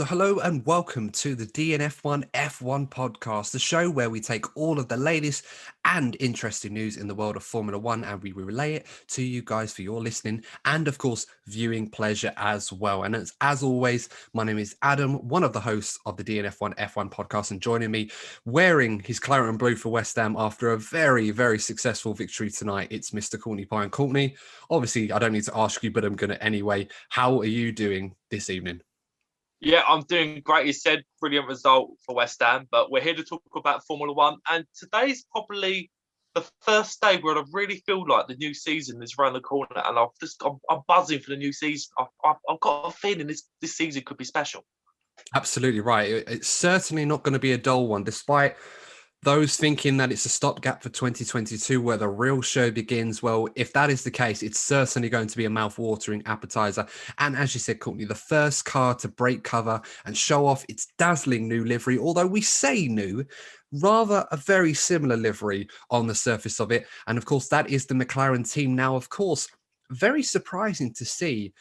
So hello and welcome to the DNF1 F1 Podcast, the show where we take all of the latest and interesting news in the world of Formula One and we relay it to you guys for your listening and of course viewing pleasure as well. And as always, my name is Adam, one of the hosts of the DNF1 F1 Podcast, and joining me wearing his claret and blue for West Ham after a very, very successful victory tonight, it's Mr. Courtney and Courtney. Obviously, I don't need to ask you, but I'm going to anyway. How are you doing this evening? Yeah, I'm doing great. You said brilliant result for West Ham, but we're here to talk about Formula One. And today's probably the first day where I really feel like the new season is around the corner, and I'm buzzing for the new season. I've got a feeling this season could be special. Absolutely right. It's certainly not going to be a dull one, despite those thinking that it's a stopgap for 2022 where the real show begins. Well, if that is the case, it's certainly going to be a mouth-watering appetizer. And as you said, Courtney, the first car to break cover and show off its dazzling new livery, although we say new, rather a very similar livery on the surface of it. And of course, that is the McLaren team. Now, of course, very surprising to see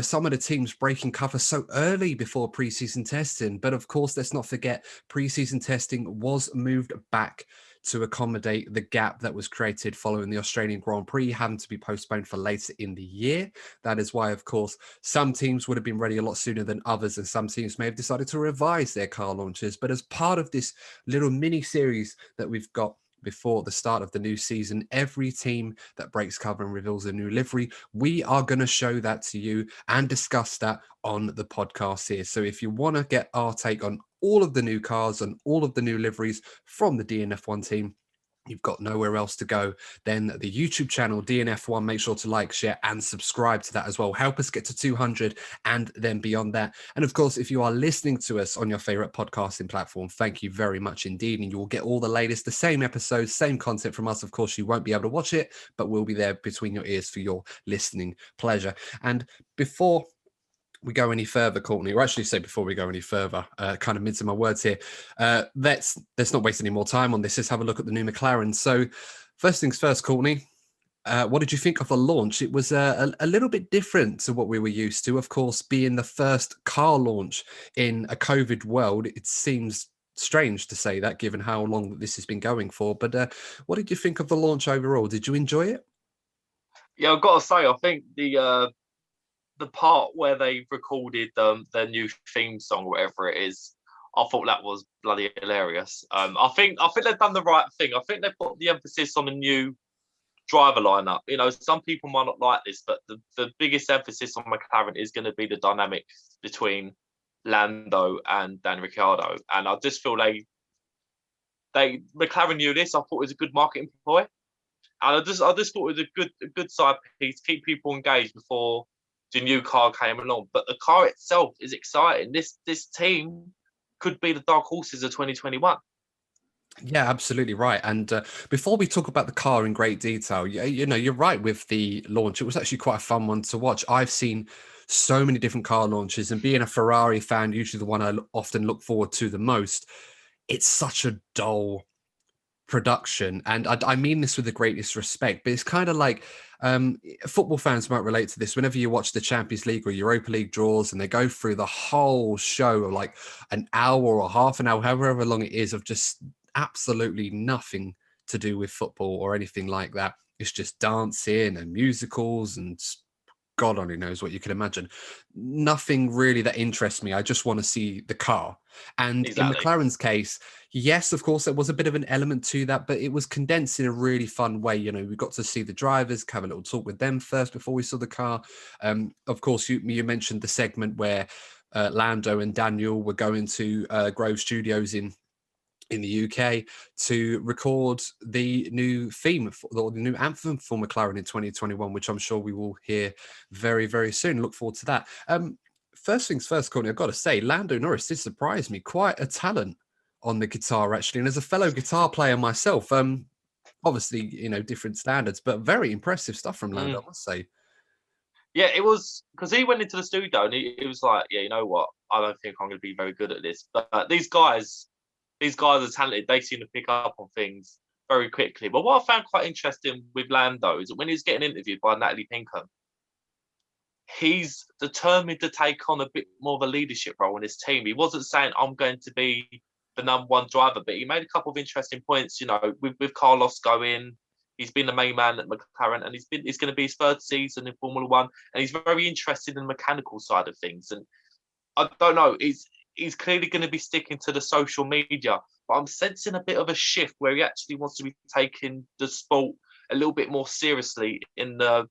some of the teams breaking cover so early before preseason testing. But of course, let's not forget preseason testing was moved back to accommodate the gap that was created following the Australian Grand Prix having to be postponed for later in the year. That is why, of course, some teams would have been ready a lot sooner than others, and some teams may have decided to revise their car launches. But as part of this little mini series that we've got before the start of the new season, every team that breaks cover and reveals a new livery, we are going to show that to you and discuss that on the podcast here. So if you want to get our take on all of the new cars and all of the new liveries from the DNF1 team, you've got nowhere else to go, then the YouTube channel DNF1, make sure to like, share and subscribe to that as well. Help us get to 200 and then beyond that. And of course, if you are listening to us on your favorite podcasting platform, thank you very much indeed. And you will get all the latest, the same episodes, same content from us. Of course, you won't be able to watch it, but we'll be there between your ears for your listening pleasure. And before we go any further, Courtney, or actually say before we go any further, kind of mincing my words here, let's not waste any more time on this. Let's have a look at the new McLaren. So first things first, Courtney, what did you think of the launch? It was a little bit different to what we were used to. Of course, being the first car launch in a COVID world, it seems strange to say that given how long this has been going for. But what did you think of the launch overall? Did you enjoy it? Yeah, I've got to say, I think the part where they recorded their new theme song, whatever it is, I thought that was bloody hilarious. I think they've done the right thing. I think they've put the emphasis on the new driver lineup. You know, some people might not like this, but the biggest emphasis on McLaren is going to be the dynamic between Lando and Ricciardo. And I just feel McLaren knew this. I thought it was a good marketing ploy. And I just thought it was a good side piece, keep people engaged before the new car came along. But the car itself is exciting. This team could be the dark horses of 2021. Yeah, absolutely right. And before we talk about the car in great detail, you're right with the launch. It was actually quite a fun one to watch. I've seen so many different car launches, and being a Ferrari fan, usually the one I often look forward to the most, it's such a dull production. And I mean this with the greatest respect, but it's kind of like football fans might relate to this. Whenever you watch the Champions League or Europa League draws and they go through the whole show of like an hour or half an hour, however long it is, of just absolutely nothing to do with football or anything like that. It's just dancing and musicals and God only knows what you can imagine. Nothing really that interests me. I just want to see the car. And Exactly. in McLaren's case, yes, of course, there was a bit of an element to that, but it was condensed in a really fun way. You know, we got to see the drivers, have a little talk with them first before we saw the car. Of course, you mentioned the segment where Lando and Daniel were going to Grove Studios in the UK to record the new theme or the new anthem for McLaren in 2021, which I'm sure we will hear very, very soon. Look forward to that. First things first, Courtney, I've got to say, Lando Norris did surprise me. Quite a talent on the guitar, actually. And as a fellow guitar player myself, obviously, different standards, but very impressive stuff from Lando, I must say. Yeah, it was because he went into the studio and he was like, yeah, you know what? I don't think I'm going to be very good at this. But these guys are talented. They seem to pick up on things very quickly. But what I found quite interesting with Lando is that when he was getting interviewed by Natalie Pinkham, he's determined to take on a bit more of a leadership role in his team. He wasn't saying, I'm going to be the number one driver, but he made a couple of interesting points, with Carlos going. He's been the main man at McLaren, and it's going to be his third season in Formula One, and he's very interested in the mechanical side of things. And I don't know, he's clearly going to be sticking to the social media, but I'm sensing a bit of a shift where he actually wants to be taking the sport a little bit more seriously in the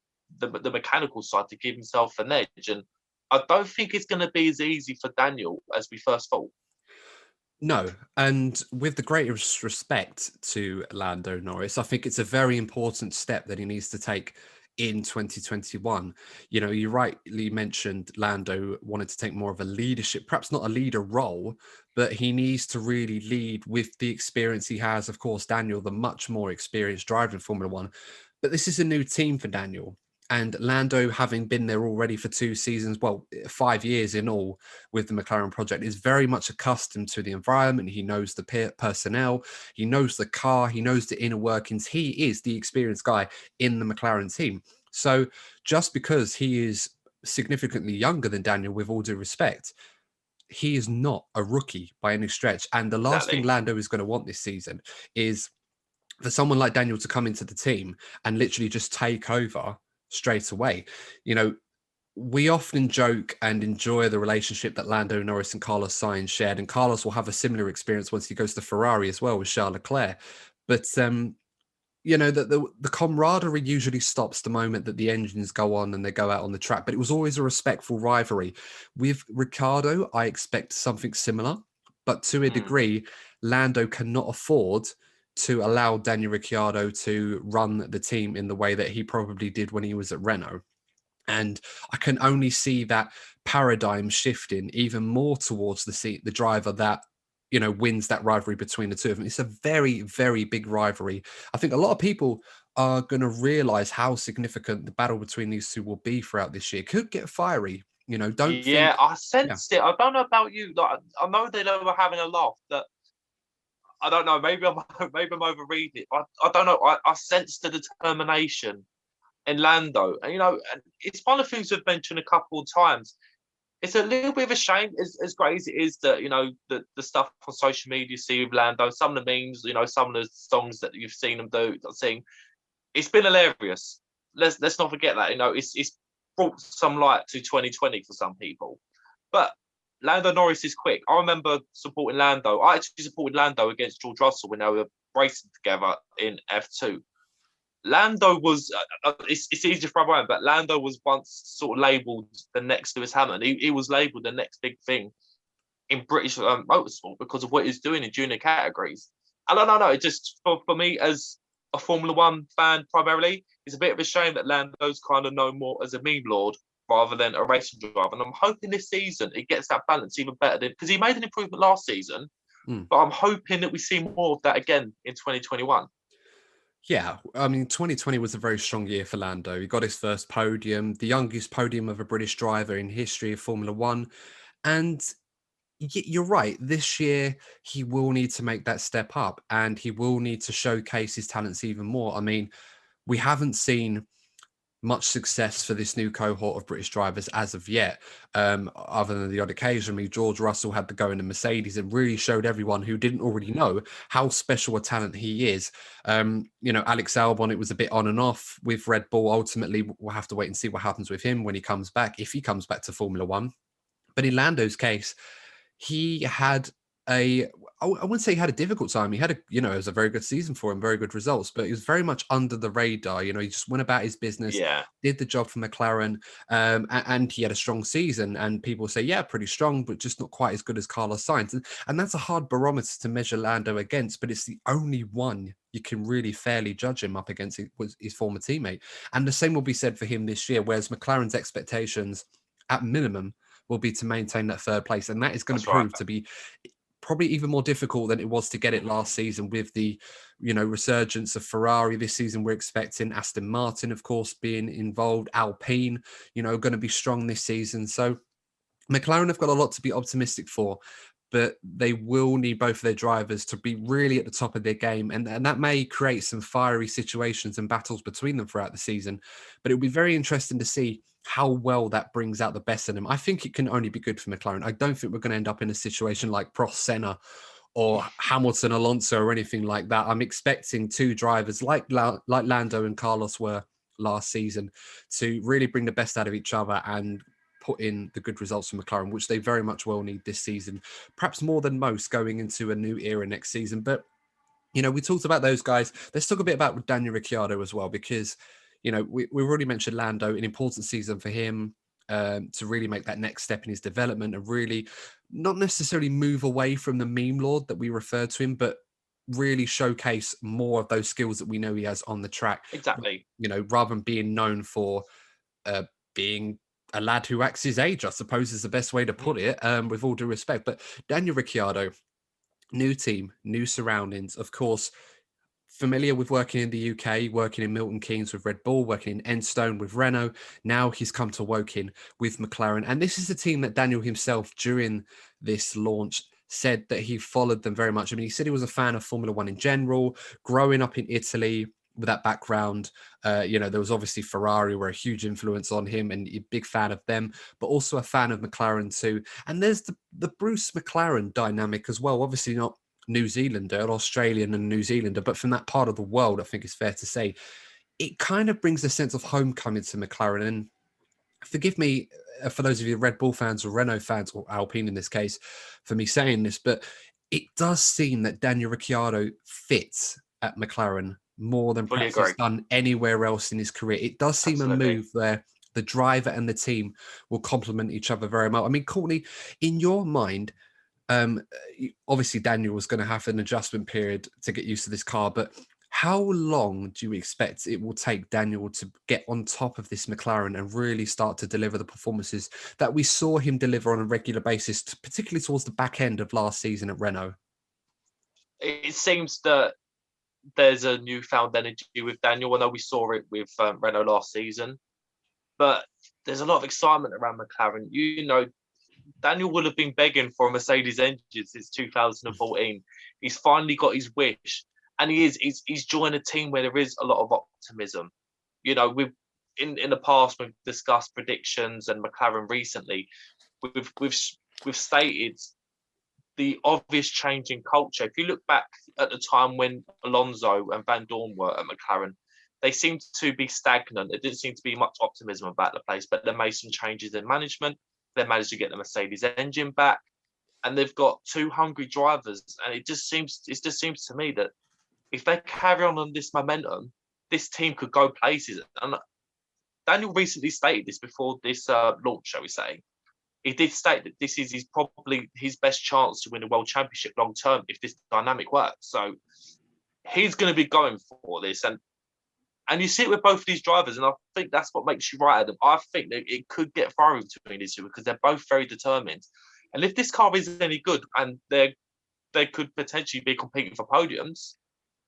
mechanical side to give himself an edge. And I don't think it's going to be as easy for Daniel as we first thought. No, and with the greatest respect to Lando Norris, I think it's a very important step that he needs to take in 2021. You rightly mentioned Lando wanted to take more of a leadership, perhaps not a leader role, but he needs to really lead with the experience he has. Of course, Daniel, the much more experienced driver in Formula One, but this is a new team for Daniel. And Lando, having been there already for 2 seasons, 5 years in all with the McLaren project, is very much accustomed to the environment. He knows the personnel, he knows the car, he knows the inner workings. He is the experienced guy in the McLaren team. So just because he is significantly younger than Daniel, with all due respect, he is not a rookie by any stretch. And the last thing Lando is going to want this season is for someone like Daniel to come into the team and literally just take over straight away. We often joke and enjoy the relationship that Lando Norris and Carlos Sainz shared, and Carlos will have a similar experience once he goes to Ferrari as well with Charles Leclerc. But the camaraderie usually stops the moment that the engines go on and they go out on the track. But it was always a respectful rivalry. With Ricciardo, I expect something similar, but to a degree, Lando cannot afford to allow Daniel Ricciardo to run the team in the way that he probably did when he was at Renault. And I can only see that paradigm shifting even more towards the driver that, wins that rivalry between the two of them. It's a very, very big rivalry. I think a lot of people are going to realize how significant the battle between these two will be throughout this year. It could get fiery. I sensed it. I don't know about you. I know they were having a laugh, that I don't know. Maybe I'm overreading it. I don't know. I sense the determination in Lando, and and it's one of the things we've mentioned a couple of times. It's a little bit of a shame, as great as it is that the stuff on social media you see with Lando, some of the memes, some of the songs that you've seen him sing. It's been hilarious. Let's not forget that. It's brought some light to 2020 for some people, but Lando Norris is quick. I remember supporting Lando. I actually supported Lando against George Russell when they were racing together in F2. Lando was, it's easy for everyone, but Lando was once sort of labelled the next Lewis Hamilton. He was labelled the next big thing in British motorsport because of what he's doing in junior categories. I don't know. It just, for me as a Formula One fan primarily, it's a bit of a shame that Lando's kind of known more as a meme lord rather than a racing driver. And I'm hoping this season it gets that balance even better, because he made an improvement last season, but I'm hoping that we see more of that again in 2021. Yeah, I mean, 2020 was a very strong year for Lando. He got his first podium, the youngest podium of a British driver in history of Formula One. And you're right, this year he will need to make that step up, and he will need to showcase his talents even more. I mean, we haven't seen much success for this new cohort of British drivers as of yet, other than the odd occasion. I mean, George Russell had to go in a Mercedes and really showed everyone who didn't already know how special a talent he is. Alex Albon, it was a bit on and off with Red Bull. Ultimately, we'll have to wait and see what happens with him when he comes back, if he comes back to Formula One. But in Lando's case, he had I wouldn't say he had a difficult time. He had it was a very good season for him, very good results, but he was very much under the radar. He just went about his business, did the job for McLaren, and he had a strong season. And people say, yeah, pretty strong, but just not quite as good as Carlos Sainz. And that's a hard barometer to measure Lando against, but it's the only one you can really fairly judge him up against his former teammate. And the same will be said for him this year, whereas McLaren's expectations, at minimum, will be to maintain that third place. And that is going to prove to be probably even more difficult than it was to get it last season with the, resurgence of Ferrari. This season, we're expecting Aston Martin, of course, being involved. Alpine, going to be strong this season. So McLaren have got a lot to be optimistic for, but they will need both of their drivers to be really at the top of their game. And that may create some fiery situations and battles between them throughout the season. But it'll be very interesting to see how well that brings out the best in them. I think it can only be good for McLaren. I don't think we're going to end up in a situation like Prost Senna or Hamilton Alonso or anything like that. I'm expecting two drivers like Lando and Carlos were last season to really bring the best out of each other and put in the good results for McLaren, which they very much will need this season, perhaps more than most going into a new era next season. But, you know, we talked about those guys. Let's talk a bit about Daniel Ricciardo as well, because, you know, we've already mentioned Lando, an important season for him to really make that next step in his development and really not necessarily move away from the meme lord that we refer to him, but really showcase more of those skills that we know he has on the track. Exactly. You know, rather than being known for being a lad who acts his age, I suppose is the best way to put it, with all due respect. But Daniel Ricciardo, new team, new surroundings, of course, familiar with working in the UK, working in Milton Keynes with Red Bull, working in Enstone with Renault. Now he's come to Woking with McLaren. And this is a team that Daniel himself, during this launch, said that he followed them very much. I mean, he said he was a fan of Formula One in general, growing up in Italy with that background. You know, there was obviously Ferrari were a huge influence on him and a big fan of them, but also a fan of McLaren too. And there's the Bruce McLaren dynamic as well. Obviously not New Zealander, Australian and New Zealander, but from that part of the world, I think it's fair to say, it kind of brings a sense of homecoming to McLaren. And forgive me for those of you Red Bull fans or Renault fans, or Alpine in this case, for me saying this, but it does seem that Daniel Ricciardo fits at McLaren more than Fully perhaps agree. he's done anywhere else in his career. It does seem Absolutely. a move where the driver and the team will complement each other very well. I mean, Courtney, in your mind, obviously Daniel was going to have an adjustment period to get used to this car, but how long do you expect it will take Daniel to get on top of this McLaren and really start to deliver the performances that we saw him deliver on a regular basis, particularly towards the back end of last season at Renault? It seems that there's a newfound energy with Daniel. I know we saw it with Renault last season, but there's a lot of excitement around McLaren. You know, Daniel would have been begging for a Mercedes engine since 2014. He's finally got his wish, and he's joined a team where there is a lot of optimism. You know, in the past we've discussed predictions and McLaren recently. We've stated the obvious change in culture. If you look back at the time when Alonso and Van Dorn were at McLaren, they seemed to be stagnant. There didn't seem to be much optimism about the place, but they made some changes in management. They managed to get the Mercedes engine back, and they've got two hungry drivers. And it just seems to me that if they carry on this momentum, this team could go places. And Daniel recently stated this before this launch, shall we say. He did state that this is probably his best chance to win a world championship long term if this dynamic works. So he's going to be going for this, and you see it with both of these drivers, and I think that's what makes you right at them. I think that it could get far between these two because they're both very determined. And if this car isn't any good and they could potentially be competing for podiums,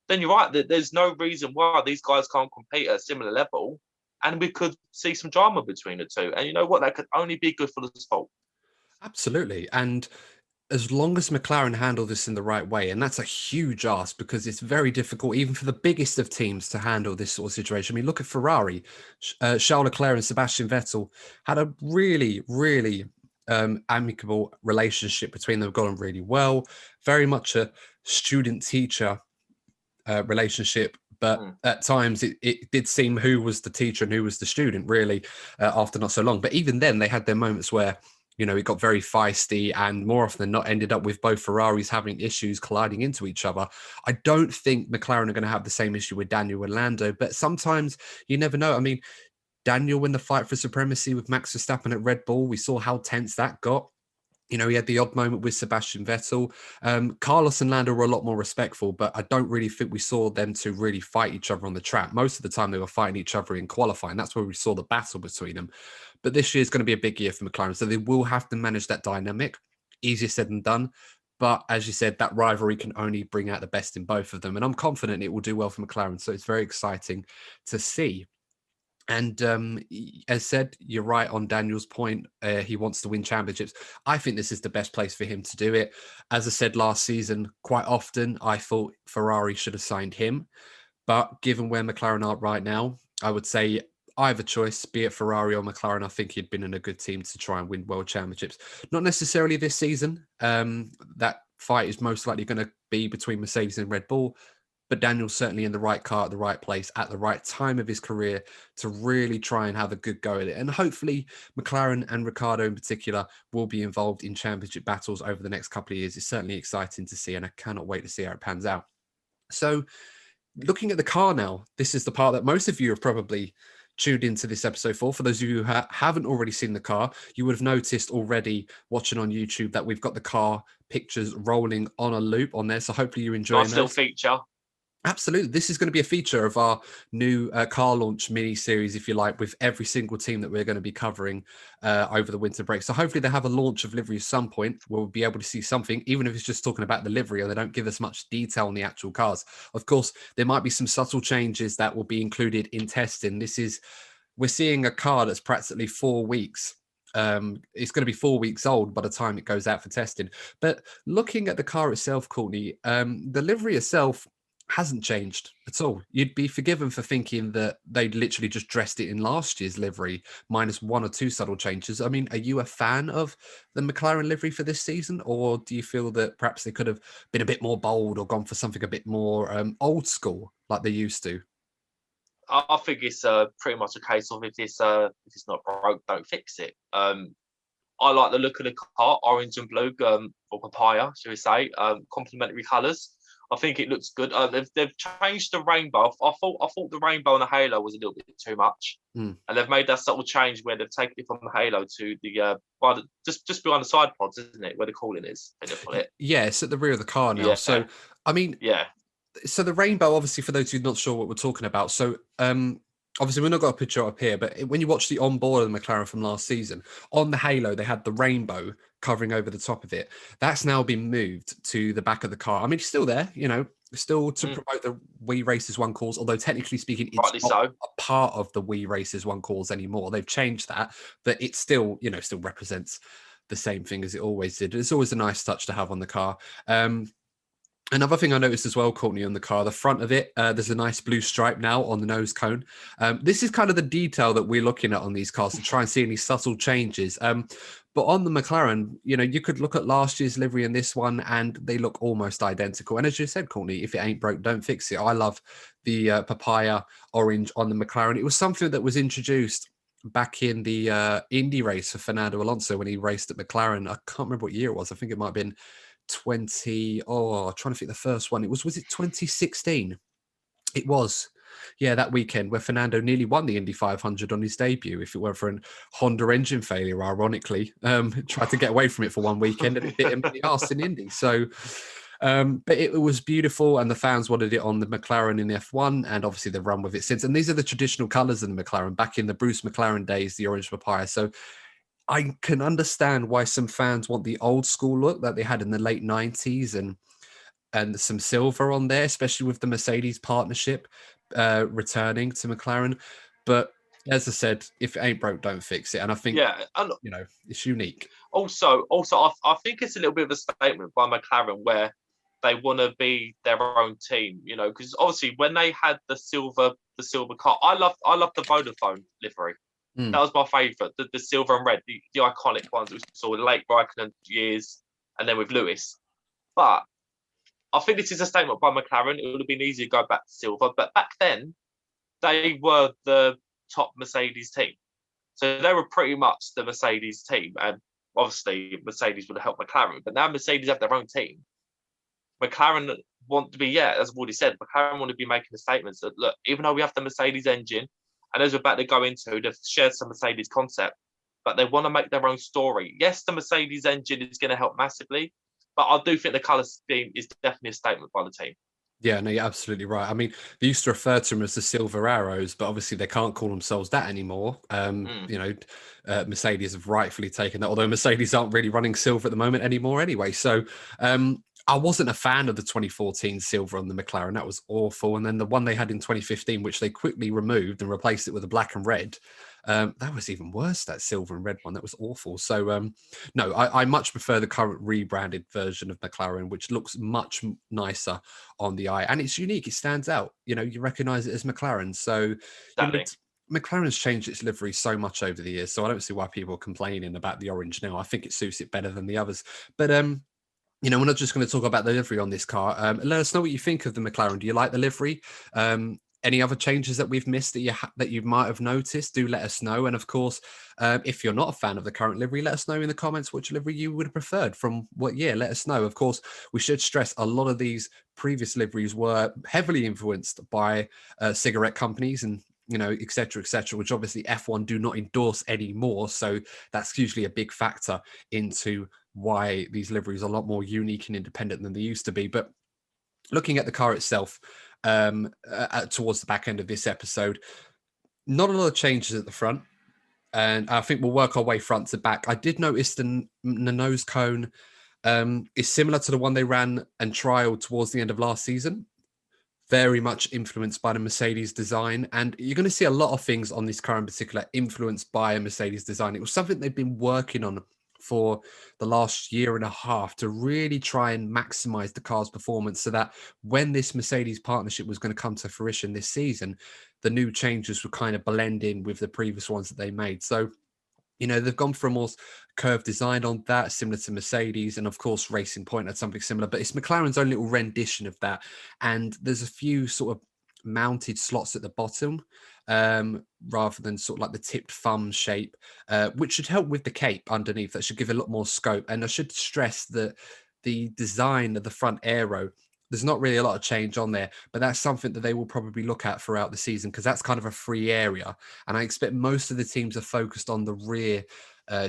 then you're right that there's no reason why these guys can't compete at a similar level. And we could see some drama between the two. And you know what? That could only be good for the sport. Absolutely. And as long as McLaren handle this in the right way, and that's a huge ask because it's very difficult, even for the biggest of teams, to handle this sort of situation. I mean, look at Ferrari. Charles Leclerc and Sebastian Vettel had a really, really amicable relationship between them, got on really well. Very much a student-teacher relationship. But at times it did seem who was the teacher and who was the student, really, after not so long. But even then, they had their moments where, you know, it got very feisty and more often than not ended up with both Ferraris having issues colliding into each other. I don't think McLaren are going to have the same issue with Daniel and Lando, but sometimes you never know. I mean, Daniel in the fight for supremacy with Max Verstappen at Red Bull, we saw how tense that got. You know, he had the odd moment with Sebastian Vettel. Carlos and Lando were a lot more respectful, but I don't really think we saw them to really fight each other on the track. Most of the time they were fighting each other in qualifying. That's where we saw the battle between them. But this year is going to be a big year for McLaren, so they will have to manage that dynamic. Easier said than done. But as you said, that rivalry can only bring out the best in both of them. And I'm confident it will do well for McLaren. So it's very exciting to see. And as said, you're right on Daniel's point. He wants to win championships. I think this is the best place for him to do it. As I said last season, quite often I thought Ferrari should have signed him. But given where McLaren are right now, I would say either choice, be it Ferrari or McLaren, I think he'd been in a good team to try and win world championships. Not necessarily this season. That fight is most likely going to be between Mercedes and Red Bull. But Daniel's certainly in the right car at the right place at the right time of his career to really try and have a good go at it. And hopefully McLaren and Ricciardo in particular will be involved in championship battles over the next couple of years. It's certainly exciting to see, and I cannot wait to see how it pans out. So looking at the car now, this is the part that most of you have probably tuned into this episode for. For those of you who haven't already seen the car, you would have noticed already watching on YouTube that we've got the car pictures rolling on a loop on there. So hopefully you're enjoying Nice little feature. Absolutely. This is going to be a feature of our new car launch mini series, if you like, with every single team that we're going to be covering over the winter break. So hopefully they have a launch of livery at some point where we'll be able to see something, even if it's just talking about the livery or they don't give us much detail on the actual cars. Of course, there might be some subtle changes that will be included in testing. We're seeing a car that's practically 4 weeks. It's going to be 4 weeks old by the time it goes out for testing. But looking at the car itself, Courtney, the livery itself hasn't changed at all. You'd be forgiven for thinking that they'd literally just dressed it in last year's livery, minus 1 or 2 subtle changes. I mean, are you a fan of the McLaren livery for this season, or do you feel that perhaps they could have been a bit more bold or gone for something a bit more old school like they used to? I think it's pretty much a case of if it's not broke, don't fix it. I like the look of the car, orange and blue, or papaya, should we say, complementary colours. I think it looks good. They've changed the rainbow. I thought the rainbow and the halo was a little bit too much, and they've made that subtle change where they've taken it from the halo to the just behind the side pods, isn't it, where the cooling is? Yeah, it's at the rear of the car now. Yeah. So I mean, yeah. So the rainbow, obviously, for those who are not sure what we're talking about. So obviously, we've not got a picture up here, but when you watch the onboard of the McLaren from last season, on the halo, they had the rainbow covering over the top of it. That's now been moved to the back of the car. I mean, it's still there, still to promote the We Races One calls, although technically speaking, it's not a part of the We Races One calls anymore. They've changed that, but it still, still represents the same thing as it always did. It's always a nice touch to have on the car. Another thing I noticed as well, Courtney, on the car, the front of it, there's a nice blue stripe now on the nose cone. This is kind of the detail that we're looking at on these cars to try and see any subtle changes. But on the McLaren, you could look at last year's livery and this one, and they look almost identical. And as you said, Courtney, if it ain't broke, don't fix it. I love the papaya orange on the McLaren. It was something that was introduced back in the Indy race for Fernando Alonso when he raced at McLaren. I can't remember what year it was. I think it might have been I'm trying to think the first one. Was it 2016? It was. Yeah, that weekend where Fernando nearly won the Indy 500 on his debut. If it weren't for a Honda engine failure, ironically, tried to get away from it for one weekend and it bit him in the arse in Indy. So, but it was beautiful, and the fans wanted it on the McLaren in the F1, and obviously they've run with it since. And these are the traditional colours in the McLaren back in the Bruce McLaren days, the orange papaya. So I can understand why some fans want the old school look that they had in the late 90s and some silver on there, especially with the Mercedes partnership returning to McLaren. But as I said, if it ain't broke, don't fix it. And I think, it's unique. Also, I think it's a little bit of a statement by McLaren where they want to be their own team, because obviously when they had the silver car, I love the Vodafone livery. That was my favourite, the silver and red, the iconic ones that we saw with late Raikkonen years and then with Lewis. But I think this is a statement by McLaren. It would have been easy to go back to silver. But back then, they were the top Mercedes team. So they were pretty much the Mercedes team. And obviously, Mercedes would have helped McLaren. But now Mercedes have their own team. McLaren want to be, as I've already said, McLaren want to be making the statements that, look, even though we have the Mercedes engine, and as we're about to go into, they've shared some Mercedes concept, but they want to make their own story. Yes, the Mercedes engine is going to help massively, but I do think the colour scheme is definitely a statement by the team. Yeah, no, you're absolutely right. I mean, they used to refer to them as the silver arrows, but obviously they can't call themselves that anymore. Mercedes have rightfully taken that, although Mercedes aren't really running silver at the moment anymore anyway. So I wasn't a fan of the 2014 silver on the McLaren. That was awful. And then the one they had in 2015, which they quickly removed and replaced it with a black and red, that was even worse, that silver and red one. That was awful. So, no, I much prefer the current rebranded version of McLaren, which looks much nicer on the eye. And it's unique. It stands out. You recognize it as McLaren. So McLaren's changed its livery so much over the years, so I don't see why people are complaining about the orange now. I think it suits it better than the others. But we're not just going to talk about the livery on this car. Let us know what you think of the McLaren. Do you like the livery? Any other changes that we've missed that you might have noticed? Do let us know. And of course, if you're not a fan of the current livery, let us know in the comments which livery you would have preferred from what year. Let us know. Of course, we should stress a lot of these previous liveries were heavily influenced by cigarette companies and et cetera, which obviously F1 do not endorse anymore. So that's usually a big factor into why these liveries are a lot more unique and independent than they used to be. But looking at the car itself, towards the back end of this episode, not a lot of changes at the front. And I think we'll work our way front to back. I did notice the nose cone is similar to the one they ran and trialed towards the end of last season. Very much influenced by the Mercedes design. And you're going to see a lot of things on this car in particular influenced by a Mercedes design. It was something they've been working on for the last year and a half to really try and maximize the car's performance so that when this Mercedes partnership was going to come to fruition this season, the new changes would kind of blend in with the previous ones that they made. So, they've gone for a more curved design on that, similar to Mercedes, and of course, Racing Point had something similar, but it's McLaren's own little rendition of that. And there's a few sort of mounted slots at the bottom, rather than sort of like the tipped thumb shape, which should help with the cape underneath. That should give a lot more scope. And I should stress that the design of the front aero, there's not really a lot of change on there, but that's something that they will probably look at throughout the season because that's kind of a free area. And I expect most of the teams are focused on the rear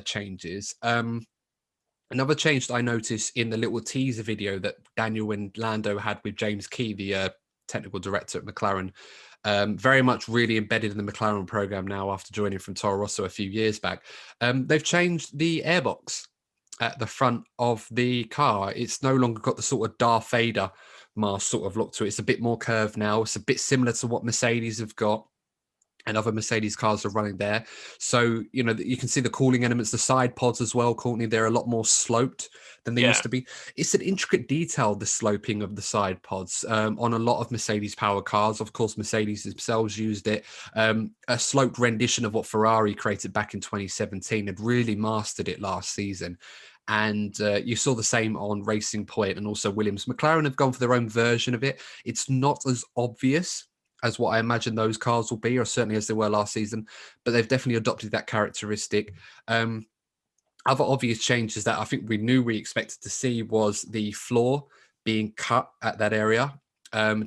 changes. Another change that I noticed in the little teaser video that Daniel and Lando had with James Key, the technical director at McLaren, very much really embedded in the McLaren program now after joining from Toro Rosso a few years back. They've changed the airbox at the front of the car. It's no longer got the sort of Darth Vader mask sort of look to it. It's a bit more curved now. It's a bit similar to what Mercedes have got and other Mercedes cars are running there. So, you can see the cooling elements, the side pods as well, Courtney, they're a lot more sloped than they used to be. It's an intricate detail, the sloping of the side pods on a lot of Mercedes power cars. Of course, Mercedes themselves used it. A sloped rendition of what Ferrari created back in 2017 had really mastered it last season. And you saw the same on Racing Point and also Williams. McLaren have gone for their own version of it. It's not as obvious as what I imagine those cars will be, or certainly as they were last season, but they've definitely adopted that characteristic. Other obvious changes that I think we expected to see was the floor being cut at that area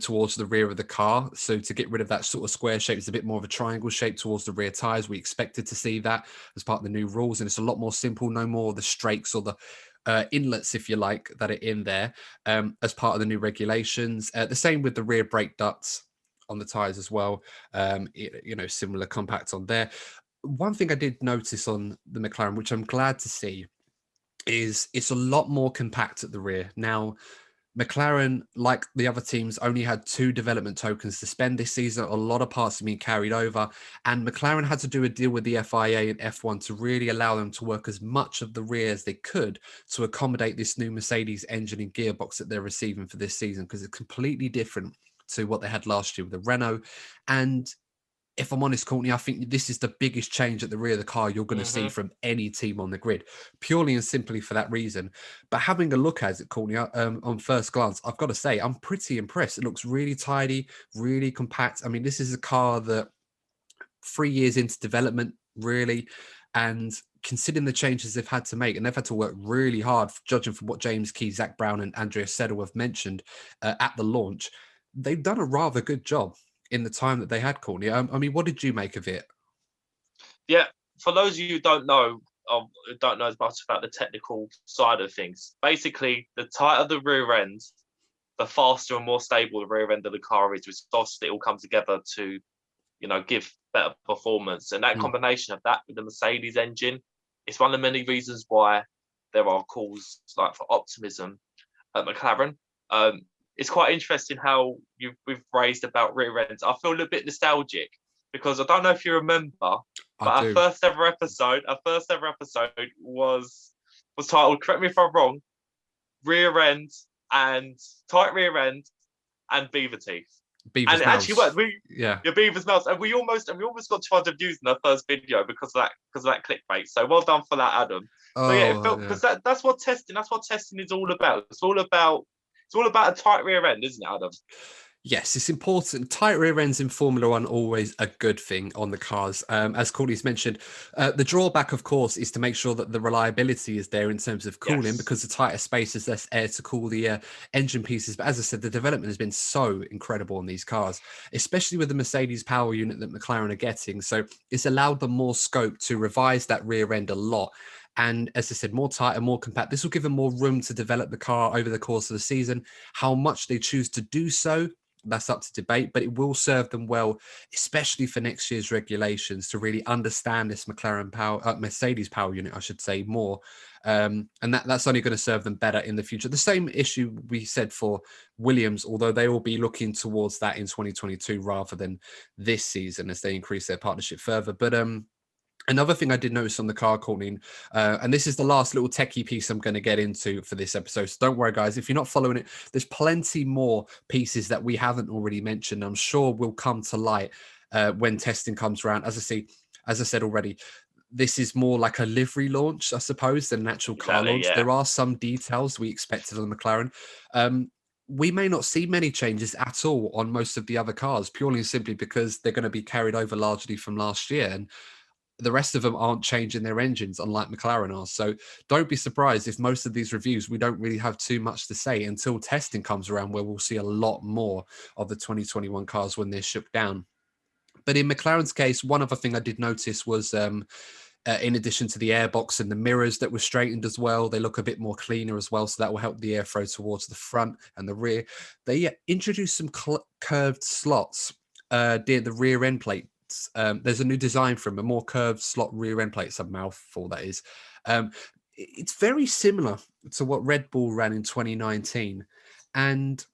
towards the rear of the car. So to get rid of that sort of square shape, it's a bit more of a triangle shape towards the rear tires. We expected to see that as part of the new rules, and it's a lot more simple, no more of the strakes or the inlets, if you like, that are in there as part of the new regulations. The same with the rear brake ducts on the tires as well. Similar compacts on there. One thing I did notice on the McLaren, which I'm glad to see, is it's a lot more compact at the rear. Now, McLaren, like the other teams, only had 2 development tokens to spend this season. A lot of parts have been carried over, and McLaren had to do a deal with the FIA and F1 to really allow them to work as much of the rear as they could to accommodate this new Mercedes engine and gearbox that they're receiving for this season, because it's completely different to what they had last year with the Renault. And if I'm honest, Courtney, I think this is the biggest change at the rear of the car you're going to see from any team on the grid, purely and simply for that reason. But having a look at it, Courtney, on first glance, I've got to say, I'm pretty impressed. It looks really tidy, really compact. I mean, this is a car that 3 years into development, really, and considering the changes they've had to make, and they've had to work really hard, judging from what James Key, Zach Brown, and Andrea Seddle have mentioned at the launch, they've done a rather good job in the time that they had, Courtney. I mean, what did you make of it? Yeah, for those of you who don't know as much about the technical side of things, basically, the tighter the rear end, the faster and more stable the rear end of the car is, which obviously it all comes together to, give better performance. And that combination of that with the Mercedes engine, it's one of the many reasons why there are calls like for optimism at McLaren. It's quite interesting how we've raised about rear ends. I feel a little bit nostalgic because I don't know if you remember, but our first ever episode was titled, correct me if I'm wrong, Rear End and Tight Rear End and Beaver Teeth. Beaver's And it actually Mouths. worked. We Yeah. your Beaver's Mouths, and we almost got 200 views in our first video because of that clickbait. So well done for that, Adam. So yeah, it Oh, felt yeah. because that's what testing is all about. It's all about a tight rear end, isn't it, Adam? Yes, it's important. Tight rear ends in Formula One always a good thing on the cars. As Courtney's mentioned, the drawback, of course, is to make sure that the reliability is there in terms of cooling, Yes. because the tighter space is less air to cool the engine pieces. But as I said, the development has been so incredible on these cars, especially with the Mercedes power unit that McLaren are getting. So it's allowed them more scope to revise that rear end a lot. And as I said, more tight and more compact. This will give them more room to develop the car over the course of the season. How much they choose to do so, that's up to debate, but it will serve them well, especially for next year's regulations, to really understand this Mercedes power unit, I should say, more. And that's only going to serve them better in the future. The same issue we said for Williams, although they will be looking towards that in 2022 rather than this season as they increase their partnership further. But another thing I did notice on the car, Courtney, and this is the last little techie piece I'm going to get into for this episode. So don't worry, guys. If you're not following it, there's plenty more pieces that we haven't already mentioned. I'm sure will come to light when testing comes around. As I said already, this is more like a livery launch, I suppose, than an actual car Exactly. launch. Yeah. There are some details we expected on the McLaren. We may not see many changes at all on most of the other cars, purely and simply because they're going to be carried over largely from last year. And the rest of them aren't changing their engines, unlike McLaren are. So don't be surprised if most of these reviews, we don't really have too much to say until testing comes around, where we'll see a lot more of the 2021 cars when they're shook down. But in McLaren's case, one other thing I did notice was, in addition to the airbox and the mirrors that were straightened as well, they look a bit more cleaner as well. So that will help the airflow towards the front and the rear. They introduced some curved slots near the rear end plate. There's a new design for them, a more curved slot rear end plate. It's a mouthful, that is. It's very similar to what Red Bull ran in 2019. And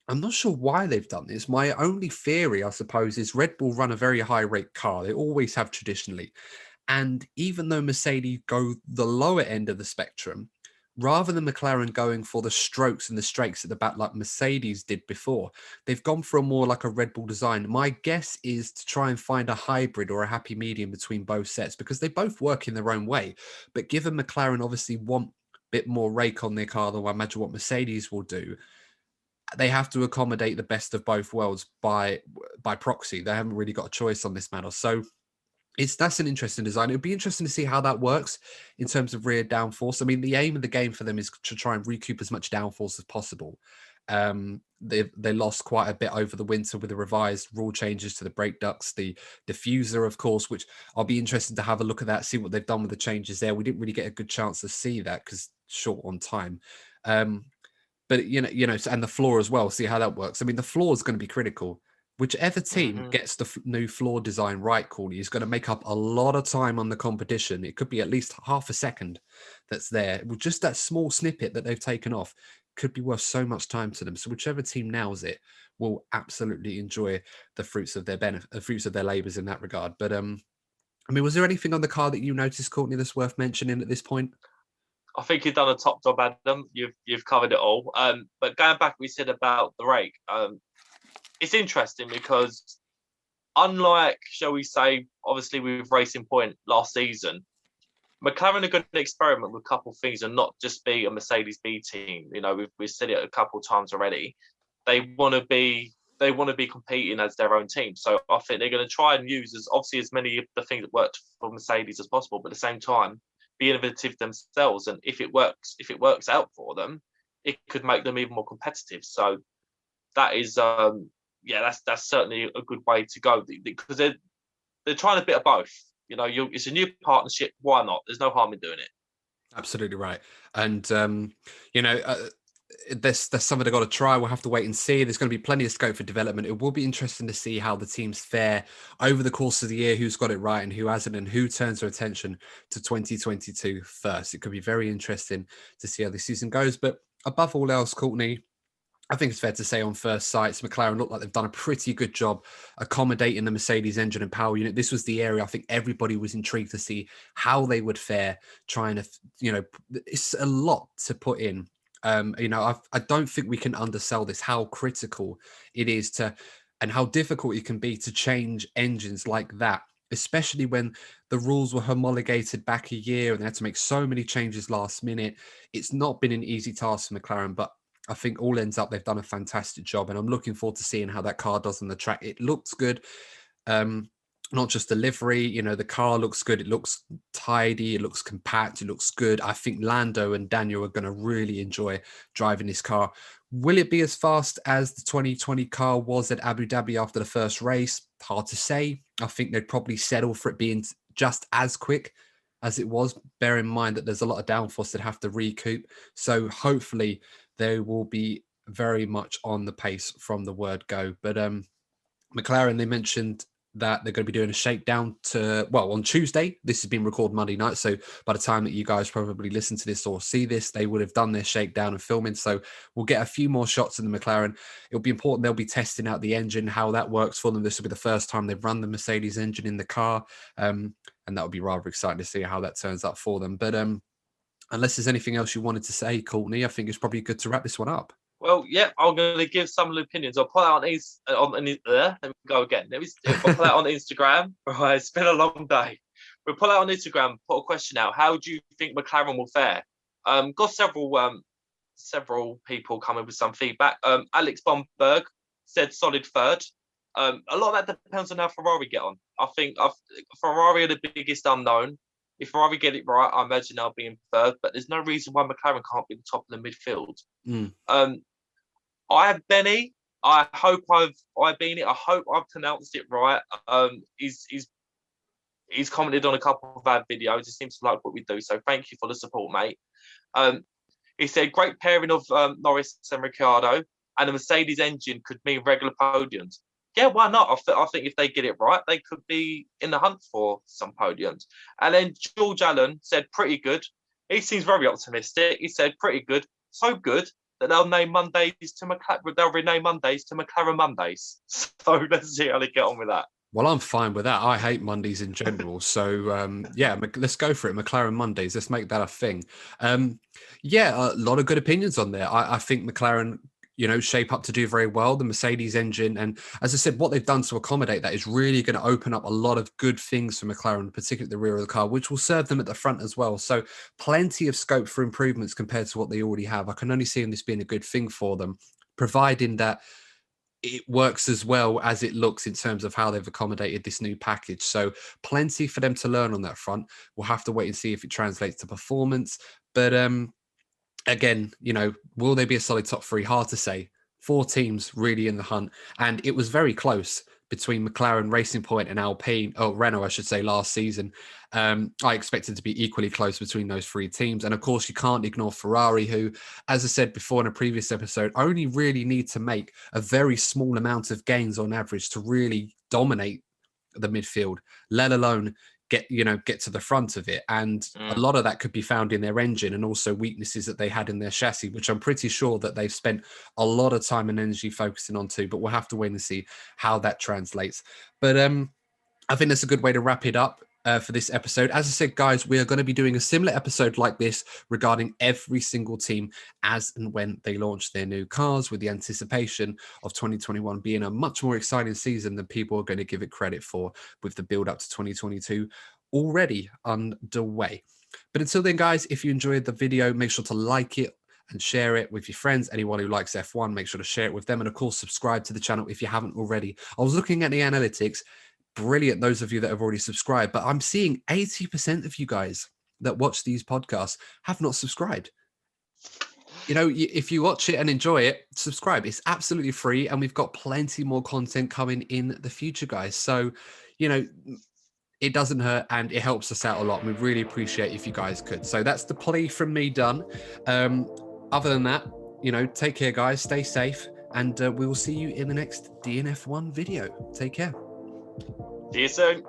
I'm not sure why they've done this. My only theory, I suppose, is Red Bull run a very high rate car. They always have traditionally. And even though Mercedes go the lower end of the spectrum, rather than McLaren going for the strokes and the strakes at the back like Mercedes did before, they've gone for a more like a Red Bull design. My guess is to try and find a hybrid or a happy medium between both sets, because they both work in their own way. But given McLaren obviously want a bit more rake on their car than I imagine what Mercedes will do, they have to accommodate the best of both worlds by proxy. They haven't really got a choice on this matter. So that's an interesting design. It would be interesting to see how that works in terms of rear downforce. I mean, the aim of the game for them is to try and recoup as much downforce as possible. They lost quite a bit over the winter with the revised rule changes to the brake ducts, the diffuser, of course, which I'll be interested to have a look at that, see what they've done with the changes there. We didn't really get a good chance to see that because short on time. But and the floor as well. See how that works. I mean, the floor is going to be critical. Whichever team gets the new floor design right, Courtney, is going to make up a lot of time on the competition. It could be at least half a second that's there. With just that small snippet that they've taken off could be worth so much time to them. So whichever team nails it will absolutely enjoy the fruits of their fruits of their labors in that regard. But I mean, was there anything on the car that you noticed, Courtney, that's worth mentioning at this point? I think you've done a top job, Adam. You've covered it all. But going back, we said about the rake. It's interesting because unlike, shall we say, obviously with Racing Point last season, McLaren are going to experiment with a couple of things and not just be a Mercedes B team. You know, we've said it a couple of times already. They want to be competing as their own team. So I think they're going to try and use as many of the things that worked for Mercedes as possible, but at the same time be innovative themselves. And if it works out for them, it could make them even more competitive. So that is that's certainly a good way to go, because they're trying a bit of both. You know, it's a new partnership. Why not? There's no harm in doing it. Absolutely right. And there's something they've got to try. We'll have to wait and see. There's going to be plenty of scope for development. It will be interesting to see how the teams fare over the course of the year, who's got it right and who hasn't, and who turns their attention to 2022 first. It could be very interesting to see how the season goes. But above all else, Courtney, I think it's fair to say on first sights, McLaren look like they've done a pretty good job accommodating the Mercedes engine and power unit. This was the area I think everybody was intrigued to see how they would fare, trying to, it's a lot to put in I don't think we can undersell this, how critical it is to, and how difficult it can be to change engines like that, especially when the rules were homologated back a year and they had to make so many changes last minute. It's not been an easy task for McLaren, but I think all ends up they've done a fantastic job, and I'm looking forward to seeing how that car does on the track. It looks good. Not just the livery, the car looks good. It looks tidy. It looks compact. It looks good. I think Lando and Daniel are going to really enjoy driving this car. Will it be as fast as the 2020 car was at Abu Dhabi after the first race? Hard to say. I think they'd probably settle for it being just as quick as it was. Bear in mind that there's a lot of downforce that have to recoup. So hopefully they will be very much on the pace from the word go. But McLaren, they mentioned that they're going to be doing a shakedown on Tuesday. This has been recorded Monday night, so by the time that you guys probably listen to this or see this, they would have done their shakedown and filming. So we'll get a few more shots in the McLaren. It'll be important. They'll be testing out the engine, how that works for them. This will be the first time they've run the Mercedes engine in the car, and that would be rather exciting to see how that turns out for them. But unless there's anything else you wanted to say, Courtney, I think it's probably good to wrap this one up. Well, yeah, I'm going to give some opinions. I'll put out let me go again. I'll put out on Instagram. Right, it's been a long day. We'll put out on Instagram, put a question out. How do you think McLaren will fare? Got several people coming with some feedback. Alex Bomberg said solid third. A lot of that depends on how Ferrari get on. I think Ferrari are the biggest unknown. If Ferrari get it right, I imagine they'll be in third, but there's no reason why McLaren can't be the top of the midfield. I have Benny. I hope I've been it. I hope I've pronounced it right. He's commented on a couple of our videos. He seems to like what we do. So thank you for the support, mate. He said great pairing of Norris and Ricciardo, and the Mercedes engine could mean regular podiums. Yeah, why not? I think if they get it right, they could be in the hunt for some podiums. And then George Allen said pretty good. He seems very optimistic. He said pretty good, so good that they'll rename Mondays to McLaren Mondays. So let's see how they get on with that. Well, I'm fine with that. I hate Mondays in general. So, let's go for it. McLaren Mondays. Let's make that a thing. A lot of good opinions on there. I think McLaren, shape up to do very well. The Mercedes engine, and as I said, what they've done to accommodate that is really going to open up a lot of good things for McLaren, particularly at the rear of the car, which will serve them at the front as well. So plenty of scope for improvements compared to what they already have. I can only see this being a good thing for them, providing that it works as well as it looks in terms of how they've accommodated this new package. So plenty for them to learn on that front. We'll have to wait and see if it translates to performance. But again, will they be a solid top three? Hard to say. 4 teams really in the hunt. And it was very close between McLaren, Racing Point, and Renault, I should say, last season. I expected to be equally close between those 3 teams. And of course, you can't ignore Ferrari, who, as I said before in a previous episode, only really need to make a very small amount of gains on average to really dominate the midfield, let alone get to the front of it. And a lot of that could be found in their engine and also weaknesses that they had in their chassis, which I'm pretty sure that they've spent a lot of time and energy focusing on too, but we'll have to wait and see how that translates. But I think that's a good way to wrap it up for this episode. As I said, guys, we are going to be doing a similar episode like this regarding every single team as and when they launch their new cars, with the anticipation of 2021 being a much more exciting season than people are going to give it credit for, with the build up to 2022 already underway. But until then, guys, if you enjoyed the video, make sure to like it and share it with your friends. Anyone who likes F1, make sure to share it with them. And of course, subscribe to the channel if you haven't already. I was looking at the analytics. Brilliant, those of you that have already subscribed, but I'm seeing 80% of you guys that watch these podcasts have not subscribed. If you watch it and enjoy it, subscribe. It's absolutely free, and we've got plenty more content coming in the future, guys. So, it doesn't hurt, and it helps us out a lot. We really appreciate if you guys could. So that's the plea from me done. Other than that, take care, guys. Stay safe, and we will see you in the next DNF1 video. Take care. See you soon.